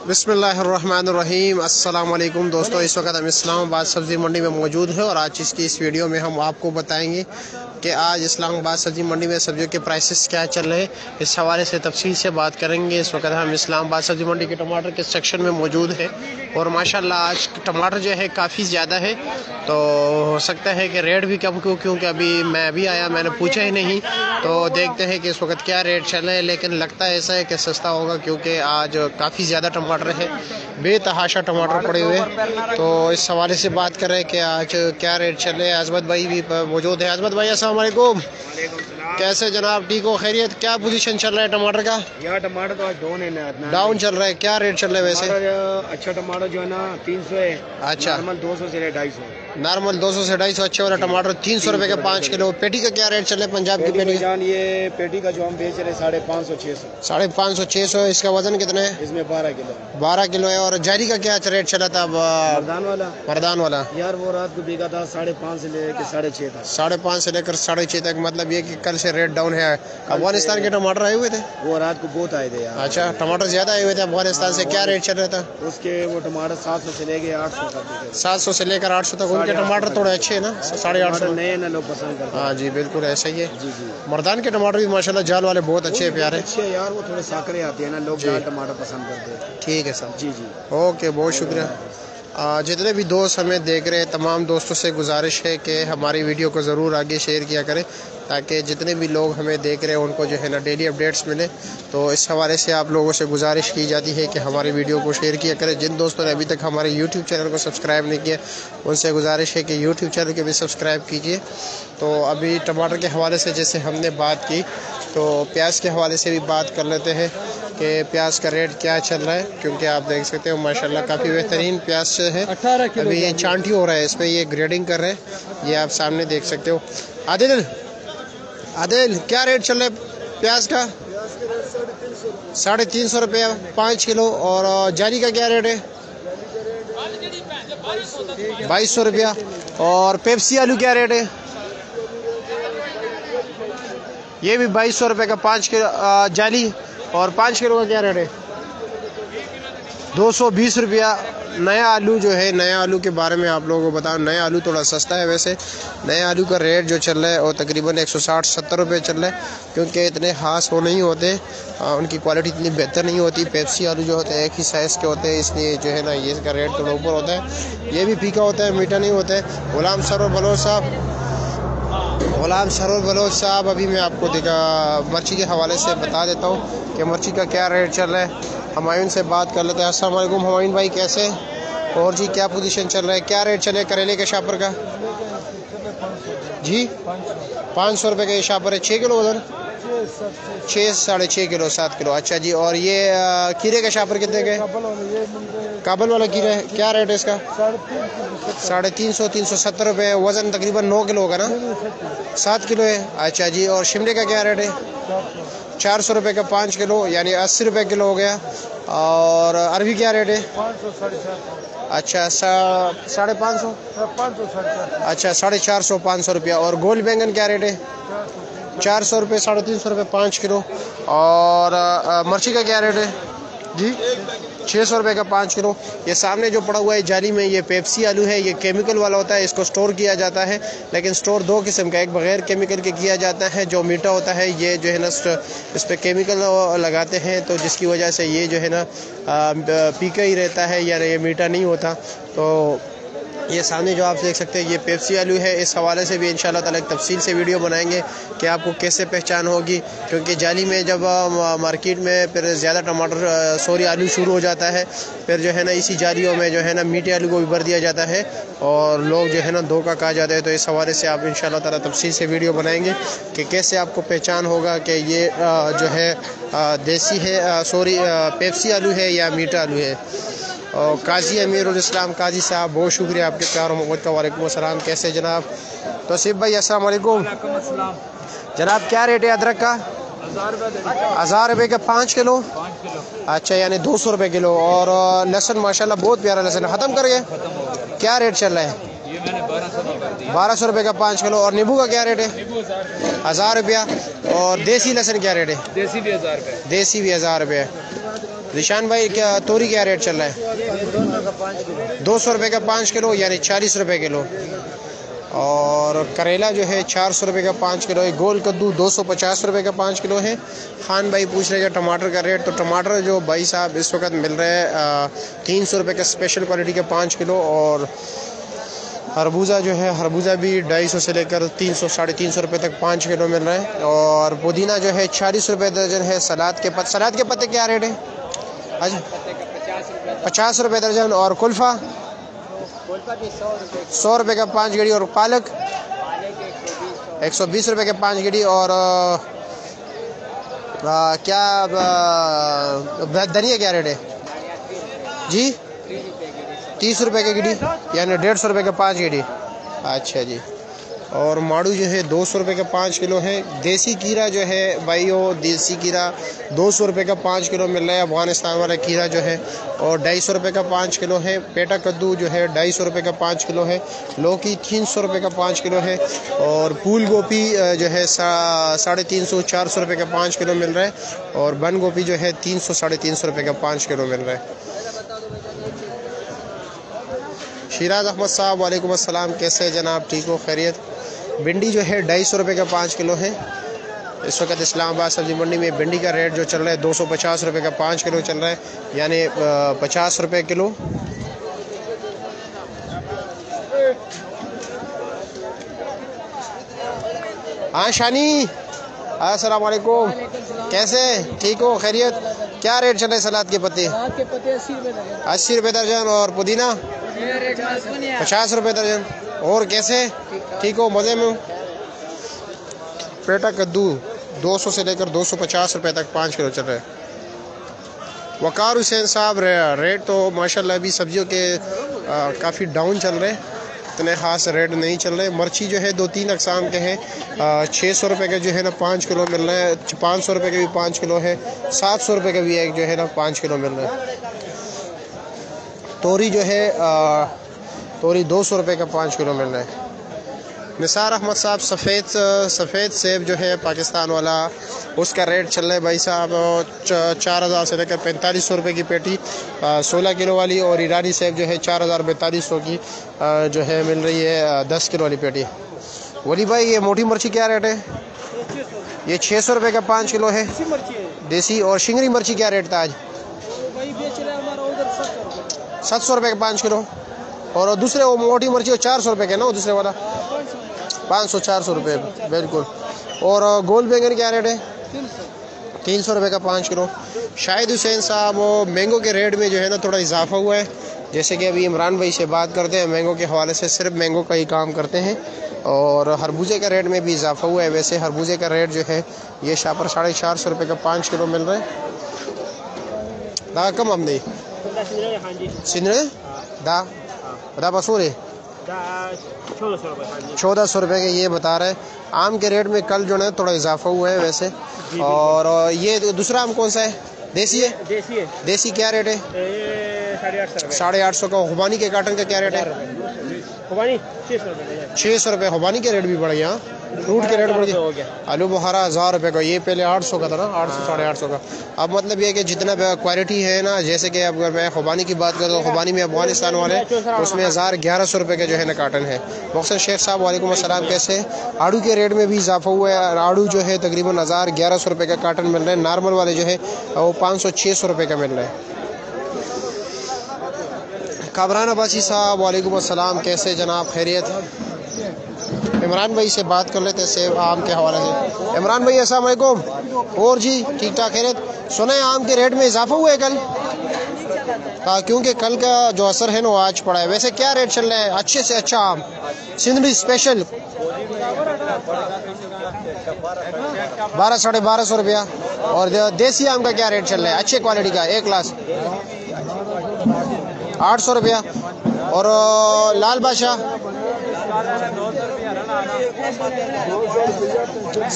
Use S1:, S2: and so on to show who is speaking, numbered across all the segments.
S1: बिस्मिल्लाहिर्रहमानिर्रहीम। अस्सलाम वालेकुम दोस्तों, इस वक्त हम इस्लामाबाद सब्ज़ी मंडी में मौजूद हैं और आज की इस वीडियो में हम आपको बताएंगे कि आज इस्लामाबाद सब्ज़ी मंडी में सब्जियों के प्राइसेस क्या चल रहे हैं। इस हवाले से तफसील से बात करेंगे। इस वक्त हम इस्लामाबाद सब्ज़ी मंडी के टमाटर के सेक्शन में मौजूद हैं और माशाल्लाह आज टमाटर जो है काफ़ी ज़्यादा है, तो हो सकता है कि रेट भी कम क्योंकि अभी मैं भी आया, मैंने पूछा ही नहीं, तो देखते हैं कि इस वक्त क्या रेट चल रहे हैं। लेकिन लगता है ऐसा है कि सस्ता होगा क्योंकि आज काफ़ी ज़्यादा टमाटर है, बेतहाशा टमाटर पड़े हुए हैं। तो इस हवाले से बात कर रहे हैं कि आज क्या रेट चल रहे हैं। आजमत भाई भी मौजूद है। आजमत भाई अस्सलाम वालेकुम, कैसे जनाब, ठीक हो, खैरियत? क्या पोजीशन चल रहा है टमाटर का?
S2: यार टमाटर तो आज
S1: डाउन चल रहा है। क्या रेट चल रहा है वैसे?
S2: अच्छा टमाटर जो है ना 300 है।
S1: अच्छा,
S2: नॉर्मल 200 से 250।
S1: नॉर्मल 200 से 250। अच्छे वाला टमाटर 300 रुपए का 5 किलो। पेटी का क्या रेट चल रहा है पंजाब की पेटी का?
S2: ये पेटी का जो हम बेच रहे 550 600।
S1: 550 600। इसका वजन कितना है?
S2: इसमें 12 किलो।
S1: 12 किलो है। और जारी का क्या रेट चला था?
S2: मर्दान वाला
S1: यार
S2: वो रात को बिका था 5.5 से लेकर 6.5 तक।
S1: 5.5 से लेकर 6.5 तक। मतलब ये कि कल से रेट डाउन है। अफगानिस्तान के टमाटर आए हुए थे?
S2: वो रात को बहुत आए थे यार।
S1: अच्छा, टमाटर ज्यादा आए हुए थे अफगानिस्तान से। क्या रेट चल रहा था
S2: उसके? वो टमाटर 700 से लेकर 800 तक।
S1: 700 से लेकर 800 तक। उनके टमाटर थोड़े अच्छे है ना, 850
S2: नए ना लोग पसंद करते हैं।
S1: हाँ जी बिल्कुल ऐसा ही है।
S2: जी जी।
S1: मर्दान के टमाटर भी माशाल्लाह जाल वाले बहुत अच्छे प्यारे
S2: अच्छे यार, वो थोड़े साकरे आते हैं ना, लोग जाल टमाटर पसंद करते हैं।
S1: ठीक है सर।
S2: जी जी,
S1: ओके, बहुत शुक्रिया। जितने भी दोस्त हमें देख रहे हैं तमाम दोस्तों से गुजारिश है कि हमारी वीडियो को ज़रूर आगे शेयर किया करें ताकि जितने भी लोग हमें देख रहे हैं उनको जो है ना डेली अपडेट्स मिले। तो इस हवाले से आप लोगों से गुजारिश की जाती है कि हमारी वीडियो को शेयर किया करें। जिन दोस्तों ने अभी तक हमारे यूट्यूब चैनल को सब्सक्राइब नहीं किया उनसे गुजारिश है कि यूट्यूब चैनल को भी सब्सक्राइब कीजिए। तो अभी टमाटर के हवाले से जैसे हमने बात की, तो प्याज के हवाले से भी बात कर लेते हैं कि प्याज का रेट क्या चल रहा है। क्योंकि आप देख सकते हो माशाल्लाह काफ़ी बेहतरीन प्याज है। अभी ये चांटी हो रहा है, इस पर ये ग्रेडिंग कर रहे हैं, ये आप सामने देख सकते हो। आदिल क्या रेट चल रहा है प्याज का? 350 रुपये 5 किलो। और जारी का क्या रेट है? 2200 रुपया। और पेप्सी आलू क्या रेट है? ये भी 2200 रुपये का 5 किलो जाली। और 5 किलो का क्या रेट है? 220 रुपया। नया आलू जो है, नया आलू के बारे में आप लोगों को बताओ, नया आलू थोड़ा सस्ता है वैसे। नए आलू का रेट जो चल रहा है वो तकरीबन 160-70 रुपये चल रहा है क्योंकि इतने खास वो नहीं होते, उनकी क्वालिटी इतनी बेहतर नहीं होती। पेप्सी आलू जो होते हैं एक ही साइज़ के होते हैं, इसलिए जो है ना ये इसका रेट थोड़ा ऊपर होता है। ये भी फीका होता है, मीठा नहीं होता है। गुलाम सरोवर बलोच साहब अभी मैं आपको मिर्ची के हवाले से बता देता हूँ कि मिर्ची का क्या रेट चल रहा है। हुमायूं से बात कर लेते हैं। अस्सलाम वालेकुम हुमायूं भाई, कैसे? और जी क्या पोजीशन चल रहा है, क्या रेट चले करेले के शापर का? जी 500 रुपये का ये शापर है। 6 किलो वजन? 6 3.5 किलो 7 किलो। अच्छा जी। और ये खीरे का शापर कितने के? काबल वाला खीरा है, क्या रेट है इसका? 350 370 रुपये। वज़न तकरीबन 9 किलो होगा ना? 7 किलो है। अच्छा जी। और शिमले का क्या रेट है? 400 रुपये का 5 किलो, यानी 80 रुपये किलो हो गया। और अरबी क्या रेट है? अच्छा 550। अच्छा 450 500 रुपया। और गोल बैंगन क्या रेट है? 400 रुपये 350 रुपये 5 किलो। और मिर्ची का क्या रेट है जी? 600 रुपये का 5 किलो। ये सामने जो पड़ा हुआ है जाली में, ये पेप्सी आलू है। ये केमिकल वाला होता है, इसको स्टोर किया जाता है। लेकिन स्टोर 2 किस्म का, एक बगैर केमिकल के किया जाता है जो मीठा होता है, ये जो है ना इस पर केमिकल लगाते हैं, तो जिसकी वजह से ये जो है ना फीका ही रहता है, यानी ये मीठा नहीं होता। तो ये सामने जो आप देख सकते हैं ये पेप्सी आलू है। इस हवाले से भी इंशाल्लाह ताला एक तफसील से वीडियो बनाएंगे कि आपको कैसे पहचान होगी, क्योंकि जाली में जब मार्केट में फिर ज़्यादा टमाटर आलू शुरू हो जाता है, फिर जो है ना इसी जालियों में जो है ना मीठे आलू को भी भर दिया जाता है और लोग जो है ना धोखा खा जाते हैं। तो इस हवाले से आप इंशाल्लाह ताला तफसील से वीडियो बनाएंगे कि कैसे आपको पहचान होगा कि ये जो है देसी है, पेप्सी आलू है या मीठा आलू है। और काजी अमीरुल इस्लाम काजी साहब, बहुत शुक्रिया आपके प्यार और मोहब्बत का। वालेकुम अस्सलाम, कैसे जनाब? तौसीफ भाई अस्सलाम वालेकुम जनाब, क्या रेट है अदरक का? 1000 रुपये का 5 किलो। अच्छा, यानी 200 रुपये किलो। और लहसुन माशाल्लाह बहुत प्यारा लहसुन ख़त्म कर गए, क्या रेट चल रहा है? 1200 रुपये का 5 किलो। और नींबू का क्या रेट है? 1000 रुपया। और देसी लहसुन क्या रेट है?
S2: देसी भी 1000 रुपये।
S1: देसी भी 1000 रुपये। निशान भाई क्या तोरी क्या रेट चल रहा है? 200 रुपये का 5 किलो यानी 40 रुपये किलो। और करेला जो है 400 रुपये का 5 किलो है। गोल कद्दू 250 रुपये का 5 किलो है। खान भाई पूछ रहे हैं टमाटर का रेट, तो टमाटर जो भाई साहब इस वक्त मिल रहे हैं 300 रुपये का स्पेशल क्वालिटी का 5 किलो। और खरबूजा जो है खरबूजा भी 250 से लेकर 300 350 रुपये तक 5 किलो मिल रहा है। और पुदीना जो है 40 रुपये दर्जन है। सलाद के पत्ते क्या रेट है आज? 50 रुपये दर्जन। और कुल्फ़ा 100 रुपये का 5 गेड़ी। और पालक 120 रुपये के 5 गेड़ी। और धनिया क्या रेट है जी? 30 रुपये की गिडी यानी 150 रुपये का 5 गिडी। अच्छा जी। और माड़ू जो है 200 रुपये का 5 किलो है। देसी कीरा जो है भाइयों, देसी कीरा 200 रुपये का 5 किलो मिल रहा है। अफगानिस्तान वाला कीरा जो है और 250 रुपये का 5 किलो है। पेटा कद्दू जो है 250 रुपये का 5 किलो है। लौकी 300 रुपये का 5 किलो है। और फूल गोभी जो है 350 400 रुपये का 5 किलो मिल रहा है। और बंद गोभी जो है 300 350 रुपये का 5 किलो मिल रहा है। शिराज अहमद साहब वालेकुम अस्सलाम, कैसे हैं जनाब? ठीक हो, खैरियत? भिंडी जो है 250 रुपये का 5 किलो है। इस वक्त इस्लामाबाद सब्जी मंडी में भिंडी का रेट जो चल रहा है 250 रुपये का 5 किलो चल रहा है यानी 50 रुपये किलो। हाँ शानी, अस्सलाम वालेकुम, कैसे? ठीक हो, खैरियत? क्या रेट चल रहे सलाद के पत्ते? 80 रुपये दर्जन। और पुदीना 50 रुपये दर्जन। और कैसे? ठीक हो, मज़े में? पेटा कद्दू 200 से लेकर 250 रुपये तक 5 किलो चल रहा है। वकार हुसैन साहब रेट तो माशाल्लाह अभी सब्जियों के काफ़ी डाउन चल रहे हैं, इतने ख़ास रेट नहीं चल रहे। मिर्ची जो है 2-3 अक़साम के हैं। 600 रुपये का जो है ना 5 किलो मिल रहा है। 500 रुपये का भी 5 किलो है। 700 रुपये का भी एक जो है ना 5 किलो मिल रहा है। तोरी जो है तोरी 200 रुपये का 5 किलो मिल रहा है। निसार अहमद साहब सफ़ेद सेब जो है पाकिस्तान वाला, उसका रेट चल रहा है भाई साहब 4000 से लेकर 4500 रुपये की पेटी 16 किलो वाली। और ईरानी सेब जो है 4000-4200 की जो है मिल रही है 10 किलो वाली पेटी। वली भाई ये मोटी मिर्ची क्या रेट है? ये 600 रुपये का 5 किलो है देसी। और शिंगरी मिर्ची क्या रेट था आज? 700 रुपये का 5 किलो। और दूसरे वो मोटी मिर्ची 400 रुपये के ना, वो दूसरे वाला 500-400 रुपये बिल्कुल। और गोल बैंगन क्या रेट है? 300 रुपये का 5 किलो। शाहिद हुसैन साहब वो मैंगो के रेट में जो है ना थोड़ा इजाफा हुआ है। जैसे कि अभी इमरान भाई से बात करते हैं, मैंगो के हवाले से सिर्फ मैंगो का ही काम करते हैं। और खरबूजे का रेट में भी इजाफा हुआ है। वैसे खरबूजे का रेट जो है ये शापर 450 रुपये का 5 किलो मिल रहा है। दा कम हमने सिंधे दा बता बसूरे 1400 रुपये के ये बता रहे हैं। आम के रेट में कल जो है थोड़ा इजाफा हुआ है वैसे। और ये दूसरा आम कौन सा है? देसी है? देसी क्या रेट है? 850 का। खुबानी के कार्टन का क्या रेट है? 600 रुपये। खुबानी के रेट भी बढ़ गया। फ्रूट के रेट बढ़ गया। आलू बुखारा 1000 रुपये का, ये पहले 800 का था ना, 800-850 का। अब मतलब ये कि जितना क्वालिटी है ना, जैसे कि अगर मैं खुबानी की बात करूँ तो खुबानी में अफगानिस्तान वाले उसमें 1100 रुपये का जो है ना कार्टन है। मोहसिन शेख साहब वालेकुम अस्सलाम, कैसे? आड़ू के रेट में भी इजाफा हुआ है। आड़ू जो है तकरीबन 1100 रुपये का कार्टन मिल रहा है। नॉर्मल वाले जो है वो 500-600 रुपये का मिल रहा है। काबरान अब्बासी साहब वालेकुम अस्सलाम, कैसे जनाब? खैरियत? इमरान भाई से बात कर लेते हैं सेब आम के हवाले से। इमरान भाई अस्सलाम वालेकुम। और जी ठीक ठाक, खैरियत? सुने आम के रेट में इजाफा हुआ है कल? क्योंकि कल का जो असर है ना वो आज पड़ा है। वैसे क्या रेट चल रहा है अच्छे से अच्छा आम? सिंधरी स्पेशल 1200-1250 रुपया। और देसी आम का क्या रेट चल रहा है अच्छे क्वालिटी का 1 ग्लास? 800 रुपया। और लाल बादशाह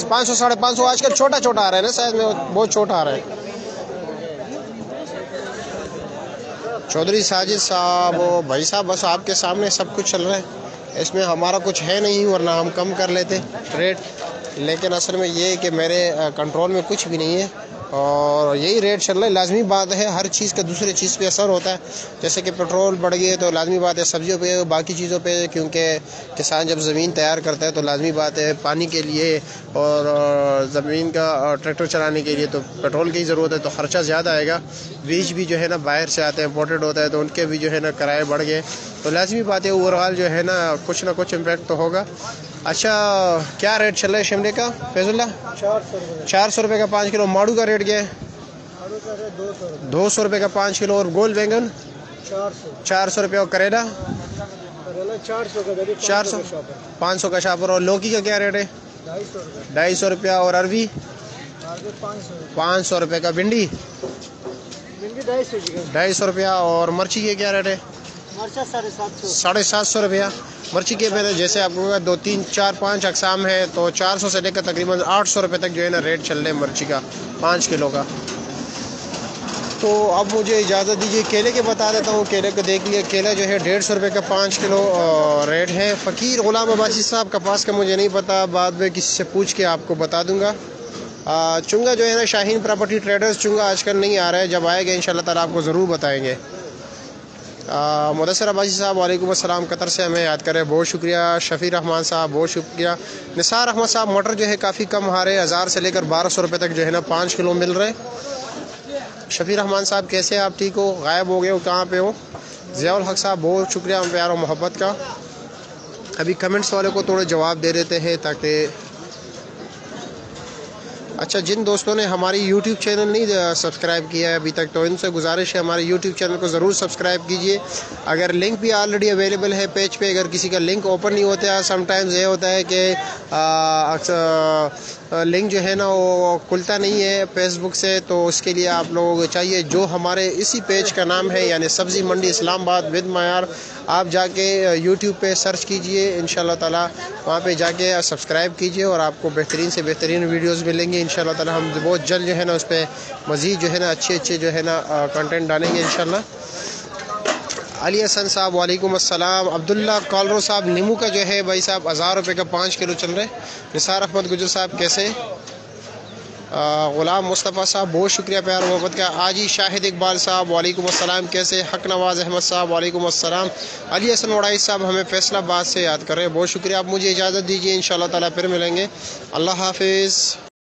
S1: 500-550। आजकल छोटा छोटा आ रहा है ना, साइज में बहुत छोटा आ रहा है। चौधरी साजिद साहब भाई साहब बस आपके सामने सब कुछ चल रहा है, इसमें हमारा कुछ है नहीं, वरना हम कम कर लेते रेट। लेकिन असल में ये है कि मेरे कंट्रोल में कुछ भी नहीं है। और यही रेट चल रहा है। लाजमी बात है, हर चीज़ का दूसरे चीज़ पे असर होता है। जैसे कि पेट्रोल बढ़ गई तो लाजमी बात है सब्जियों पे, बाकी चीज़ों पे, क्योंकि किसान जब ज़मीन तैयार करता है तो लाजमी बात है पानी के लिए और ज़मीन का ट्रैक्टर चलाने के लिए तो पेट्रोल की ज़रूरत है, तो ख़र्चा ज़्यादा आएगा। बीज भी जो है ना बाहर से आते हैं, इम्पोर्टेड होता है, तो उनके भी जो है ना किराए बढ़ गए, तो लाजमी बात है ओवरऑल जो है ना कुछ इम्पैक्ट तो होगा। अच्छा, क्या रेट चल रहा है शिमले का फैजुल्ला? 400 रुपये का 5 किलो। माड़ू का रेट क्या है? 200 रुपये का 5 किलो। और गोल बैंगन 400 रुपये। और करेला 400 500 का शापर। और लौकी का क्या रेट है? 250 रुपया। और अरबी 500 रुपये का। भिंडी 250 रुपया। और मिर्ची के क्या रेट है? 750 रुपया मिर्ची के। मैंने जैसे आपको 2 3 4 5 अकसाम है, तो 400 से लेकर तकरीबन 800 रुपये तक जो है ना रेट चल रहे हैं मिर्ची का 5 किलो का। तो अब मुझे इजाज़त दीजिए, केले के बता देता हूँ। केले को देख लिया, केला जो है 150 रुपये का 5 किलो रेट है। फ़कीर ग़ुलाम अब्बासी साहब कपास का मुझे नहीं पता, बाद में किसी से पूछ के आपको बता दूँगा। चुंगा जो है ना शाहीन प्रॉपर्टी ट्रेडर्स चुंगा आजकल नहीं आ रहा है, जब आएगा इंशाल्लाह ताला आपको ज़रूर बताएंगे। मुदस्सिर अब्बासी साहब वालेकुम अस्सलाम, कतर से हमें याद करें, बहुत शुक्रिया। शफ़ी रहमान साहब बहुत शुक्रिया। निसार अहमद साहब, मटर जो है काफ़ी कम आ रहे हैं, 1000 से लेकर 1200 रुपये तक जो है ना 5 किलो मिल रहे। शफ़ी रहमान साहब कैसे हैं आप? ठीक हो? गायब हो गए हो, कहाँ पे हो? ज़ियाउल हक साहब बहुत शुक्रिया प्यार और मोहब्बत का। अभी कमेंट्स वाले को थोड़े जवाब दे देते हैं ताकि अच्छा, जिन दोस्तों ने हमारी YouTube चैनल नहीं सब्सक्राइब किया है अभी तक, तो इनसे गुजारिश है हमारे YouTube चैनल को ज़रूर सब्सक्राइब कीजिए। अगर लिंक भी ऑलरेडी अवेलेबल है पेज पे, अगर किसी का लिंक ओपन नहीं होता है, समटाइम्स ये होता है कि लिंक जो है ना वो खुलता नहीं है फेसबुक से, तो उसके लिए आप लोगों को चाहिए जो हमारे इसी पेज का नाम है यानी सब्ज़ी मंडी इस्लामाबाद विद मायार, आप जाके YouTube पे सर्च कीजिए, इंशाल्लाह ताला वहाँ पे जाके सब्सक्राइब कीजिए और आपको बेहतरीन से बेहतरीन वीडियोस मिलेंगे इंशाल्लाह ताला। हम बहुत जल्द जो है ना उस पर मज़ीद जो है ना अच्छे जो है ना कंटेंट डालेंगे इंशाल्लाह। अली हसन साहब वालेकुम अस्सलाम। अब्दुल्ला कॉलरो साहब, नींबू का जो है भाई साहब 1000 रुपये का 5 किलो चल रहे। निसार अहमद गुजर साहब कैसे? ग़ुलाम मुस्तफ़ा साहब बहुत शुक्रिया प्यार मोहब्बत का। आजी शाहिद इकबाल साहब वालेकुम अस्सलाम कैसे? हक नवाज़ अहमद साहब वालेकुम अस्सलाम। अली हसन वड़ाई साहब हमें फैसलाबाद से याद कर रहे हैं, बहुत शुक्रिया। आप मुझे इजाज़त दीजिए, इंशाल्लाह ताला फिर मिलेंगे। अल्लाह हाफिज़।